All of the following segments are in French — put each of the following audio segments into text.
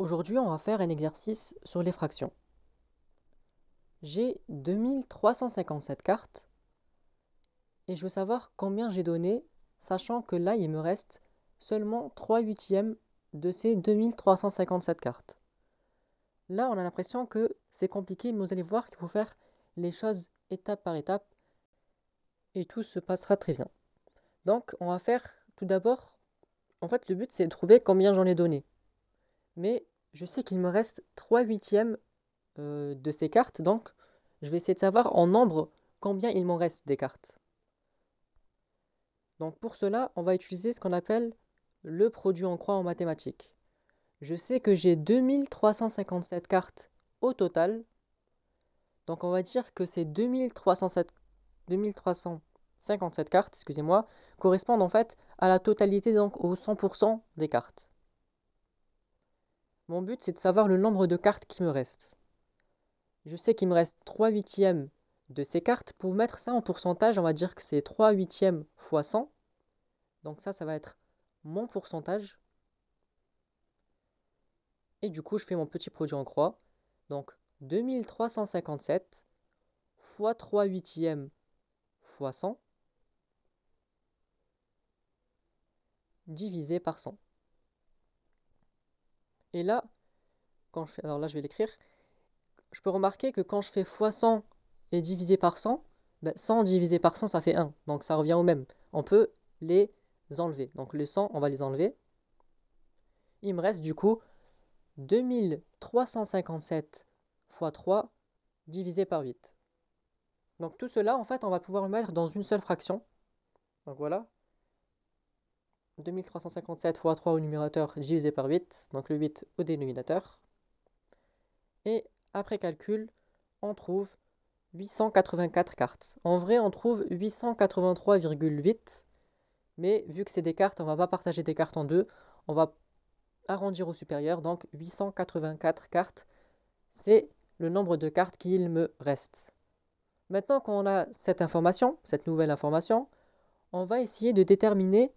Aujourd'hui, on va faire un exercice sur les fractions. J'ai 2357 cartes et je veux savoir combien j'ai donné, sachant que là, il me reste seulement 3 huitièmes de ces 2357 cartes. Là, on a l'impression que c'est compliqué, mais vous allez voir qu'il faut faire les choses étape par étape et tout se passera très bien. Donc, on va faire tout d'abord, en fait, le but c'est de trouver combien j'en ai donné. Mais je sais qu'il me reste 3 huitièmes de ces cartes, donc je vais essayer de savoir en nombre combien il m'en reste des cartes. Donc pour cela, on va utiliser ce qu'on appelle le produit en croix en mathématiques. Je sais que j'ai 2357 cartes au total, donc on va dire que ces 2357 cartes, excusez-moi, correspondent en fait à la totalité, donc aux 100% des cartes. Mon but c'est de savoir le nombre de cartes qui me restent. Je sais qu'il me reste 3 huitièmes de ces cartes. Pour mettre ça en pourcentage, on va dire que c'est 3 huitièmes fois 100. Donc ça va être mon pourcentage. Et du coup, je fais mon petit produit en croix. Donc 2357 fois 3 huitièmes fois 100 divisé par 100. Et là, alors là je vais l'écrire, je peux remarquer que quand je fais fois 100 et divisé par 100, 100 divisé par 100 ça fait 1. Donc ça revient au même. On peut les enlever. Donc les 100, on va les enlever. Il me reste du coup 2357 fois 3 divisé par 8. Donc tout cela, en fait, on va pouvoir le mettre dans une seule fraction. Donc voilà, 2357 fois 3 au numérateur divisé par 8, donc le 8 au dénominateur. Et après calcul, on trouve 884 cartes. En vrai, on trouve 883,8, mais vu que c'est des cartes, on va pas partager des cartes en deux, on va arrondir au supérieur, donc 884 cartes, c'est le nombre de cartes qu'il me reste. Maintenant qu'on a cette information, cette nouvelle information, on va essayer de déterminer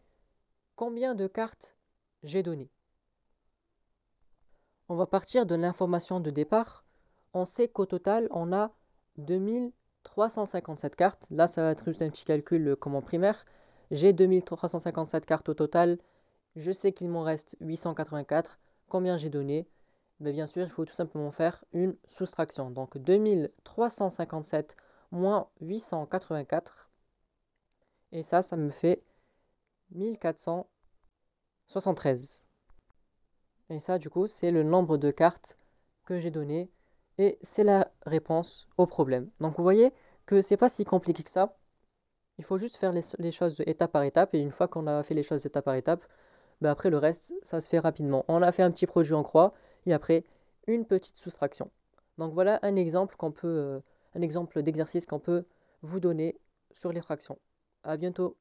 combien de cartes j'ai donné. On va partir de l'information de départ. On sait qu'au total, on a 2357 cartes. Là, ça va être juste un petit calcul comme en primaire. J'ai 2357 cartes au total. Je sais qu'il m'en reste 884. Combien j'ai donné? Bien sûr, il faut tout simplement faire une soustraction. Donc 2357 moins 884. Et ça me fait 1473. Et ça, du coup, c'est le nombre de cartes que j'ai donné. Et c'est la réponse au problème. Donc vous voyez que c'est pas si compliqué que ça. Il faut juste faire les choses étape par étape. Et une fois qu'on a fait les choses étape par étape, après le reste, ça se fait rapidement. On a fait un petit produit en croix. Et après, une petite soustraction. Donc voilà un exemple un exemple d'exercice qu'on peut vous donner sur les fractions. À bientôt.